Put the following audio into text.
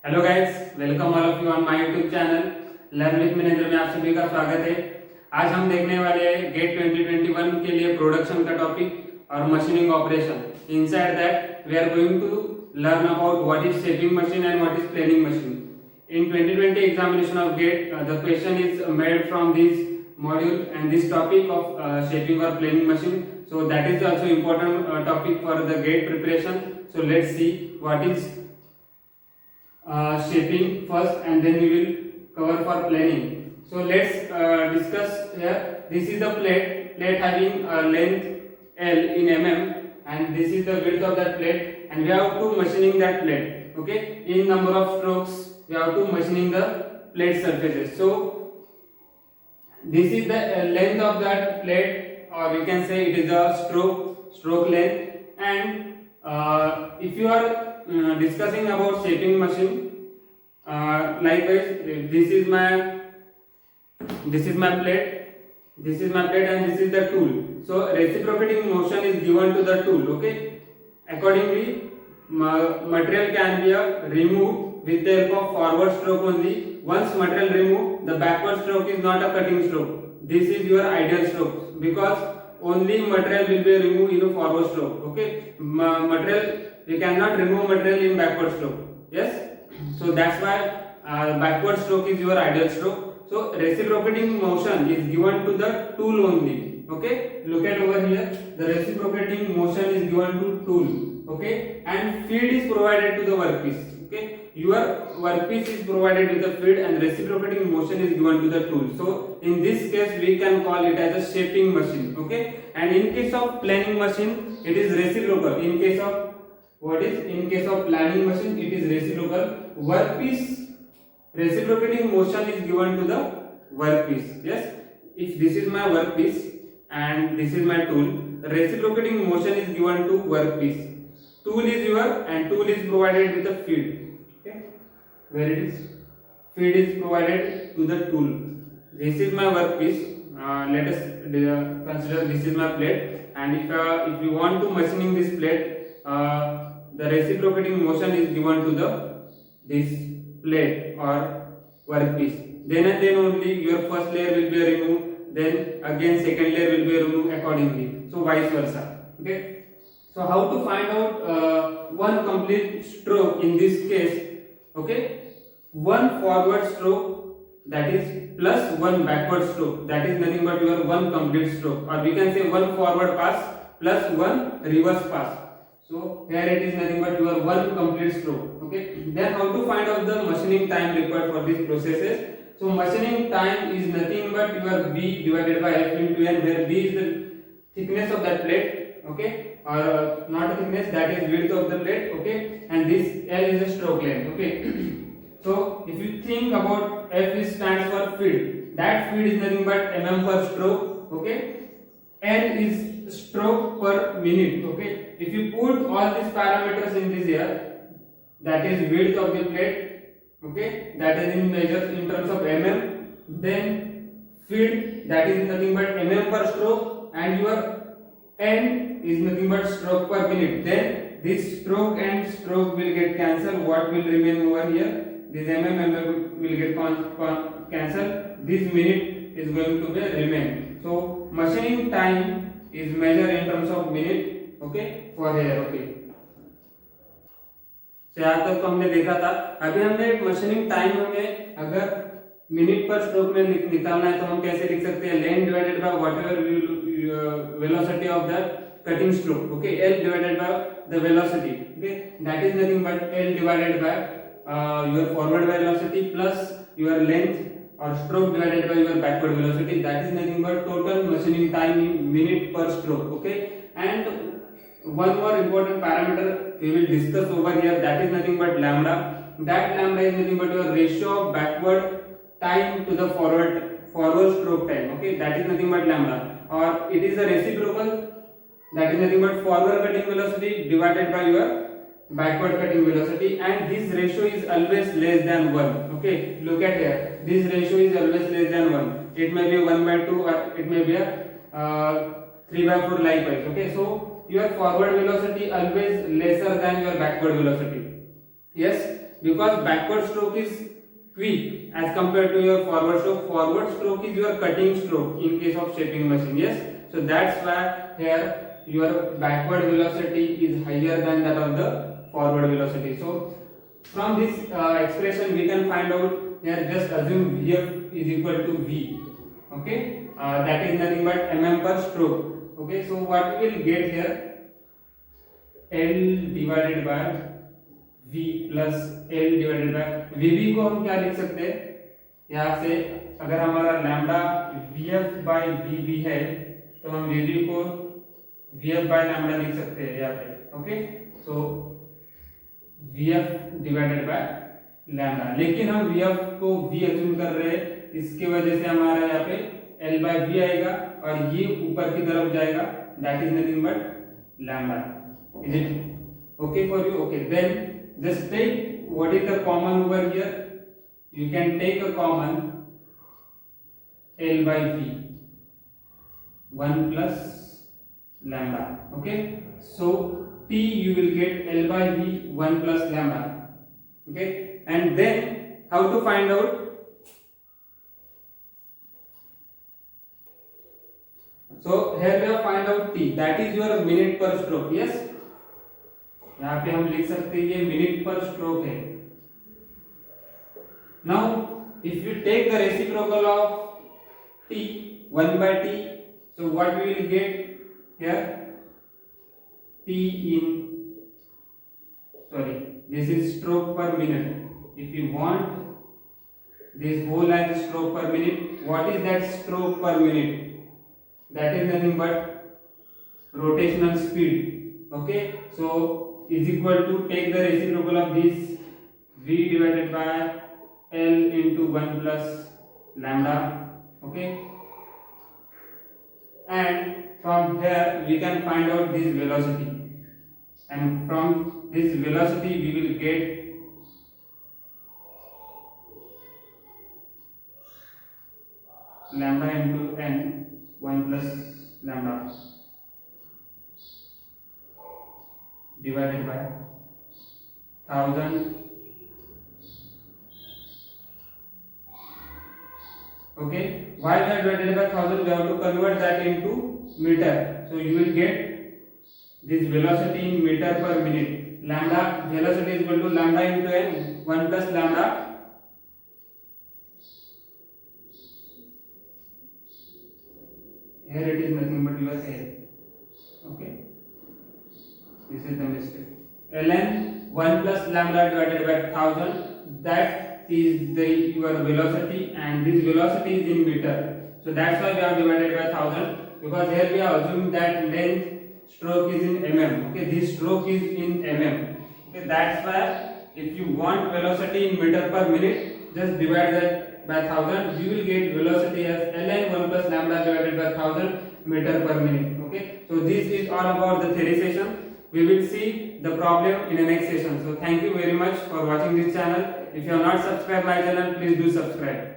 Hello guys, welcome all of you on my YouTube channel learn with manager में आप सभी का स्वागत है। आज हम देखने वाले हैं गेट 2021 के लिए प्रोडक्शन का टॉपिक और machining operation. Inside that we are going to learn about what is shaping machine and what is planing machine. In 2020 examination of GATE, the question is made from this module and this topic of shaping or planing machine. So that is also important topic for the GATE preparation. So let's see what is shaping first and then we will cover for planing. So let's discuss here. This is the plate having a length L in mm and this is the width of that plate and we have to machining that plate. Okay, in number of strokes we have to machining the plate surfaces. So this is the length of that plate, or we can say it is the stroke length. And if you are discussing about shaping machine, likewise this is my plate, and this is the tool. So reciprocating motion is given to the tool. Okay, accordingly material can be removed with the help of forward stroke only. Once material removed, the backward stroke is not a cutting stroke. This is your ideal stroke because only material will be removed in a forward stroke. Okay, material we cannot remove material in backward stroke. Yes, so that's why backward stroke is your ideal stroke. So reciprocating motion is given to the tool only. Okay, look at over here, the reciprocating motion is given to tool. Okay, and feed is provided to the workpiece. Okay, your workpiece is provided with the feed and reciprocating motion is given to the tool. So in this case we can call it as a shaping machine. Okay, and in case of planing machine it is reciprocal. In case of planing machine it is reciprocal. Workpiece reciprocating motion is given to the workpiece. Yes, if this is my workpiece and this is my tool, reciprocating motion is given to workpiece. Tool is your and tool is provided with the feed. Okay, where it is feed is provided to the tool. This is my workpiece. Let us consider this is my plate, and if you want to machining this plate, the reciprocating motion is given to this plate or workpiece. Then and then only your first layer will be removed. Then again second layer will be removed accordingly. So vice versa. Okay. So how to find out one complete stroke in this case? Okay, one forward stroke that is plus one backward stroke, that is nothing but your one complete stroke, or we can say one forward pass plus one reverse pass. So here it is nothing but your one complete stroke. Okay, then how to find out the machining time required for these processes? So machining time is nothing but your B divided by F into N, where B is the thickness of that plate. Okay, or not a thickness, that is width of the plate. Okay, and this L is a stroke length. Okay, so if you think about F is stands for feed, that feed is nothing but mm per stroke. Okay, N is stroke per minute. Okay, if you put all these parameters in this here, that is width of the plate. Okay, that is in measures in terms of mm. Then feed, that is nothing but mm per stroke, and your N is nothing but stroke per minute. Then this stroke and stroke will get cancelled. What will remain over here? This mm will get cancelled. This minute is going to be remain. So machining time is measured in terms of minute. Okay, for here. Okay, तो यहाँ तक तो हमने देखा था। अभी हमने machining time हमें अगर मिनट पर स्ट्रोक में निकालना है तो हम कैसे लिख सकते हैं? Length divided by whatever velocity of the cutting stroke. Okay, L divided by the velocity. Okay, that is nothing but L divided by your forward velocity plus your length or stroke divided by your backward velocity. That is nothing but total machining time in minute per stroke. Okay, and one more important parameter we will discuss over here, that is nothing but lambda. That lambda is nothing but your ratio of backward time to the forward stroke time. Okay, that is nothing but lambda, or it is a reciprocal, that is nothing but forward cutting velocity divided by your backward cutting velocity, and this ratio is always less than 1. Okay, look at here, this ratio is always less than 1. It may be 1/2 or it may be a 3/4 likewise. Okay, so your forward velocity always lesser than your backward velocity. Yes, because backward stroke is quick as compared to your forward stroke. Forward stroke is your cutting stroke in case of shaping machine. Yes, so that's why here your backward velocity is higher than that of the forward velocity. So from this expression we can find out here, just assume Vf is equal to V. Okay, that is nothing but mm per stroke. Okay, so what we will get here, L divided by V plus L divided by Vb को हम क्या लिख सकते हैं यहाँ से, अगर हमारा लैम्डा Vf by Vb है तो हम Vb को Vf by लैम्डा लिख सकते हैं यहाँ पे. Okay, so Vf divided by lambda, लेकिन हम Vf को V अज्यूम कर रहे हैं, इसकी वजह से हमारा यहाँ पे L by V आएगा और ये ऊपर की तरफ जाएगा, that is nothing but lambda. Is it okay for you? Okay, then just take what is the common over here. You can take a common L by V, 1 plus lambda. Okay, so T you will get L by V 1 plus lambda. Okay, and then how to find out? So here we have find out T, that is your minute per stroke. Yes, यहाँ पे हम लिख सकते हैं ये minute पर stroke है. Now if you take the reciprocal of t 1 by t, so what we will get here, t in, sorry, this is stroke per minute. If you want this whole as stroke per minute, what is that stroke per minute? That is nothing but rotational speed. Okay, so is equal to, take the reciprocal of this, V divided by L into 1 plus lambda. Okay, and from here we can find out this velocity, and from this velocity we will get lambda into n 1 plus lambda divided by 1000. Okay, why we are divided by 1000? We have to convert that into meter. So you will get this velocity in meter per minute. Lambda velocity is equal to lambda into n 1 plus lambda. Here it is nothing but your air. Okay, this is the mistake. Ln 1 plus lambda divided by 1000, that is the your velocity, and this velocity is in meter. So that's why we have divided by 1000, because here we are assuming that length stroke is in mm. Okay, this stroke is in mm. Okay, that's why if you want velocity in meter per minute, just divide that by 1000. You will get velocity as ln 1 plus lambda divided by 1000 meter per minute. Okay, so this is all about the theory session. We will see the problem in the next session. So thank you very much for watching this channel. If you have not subscribed my channel, please do subscribe.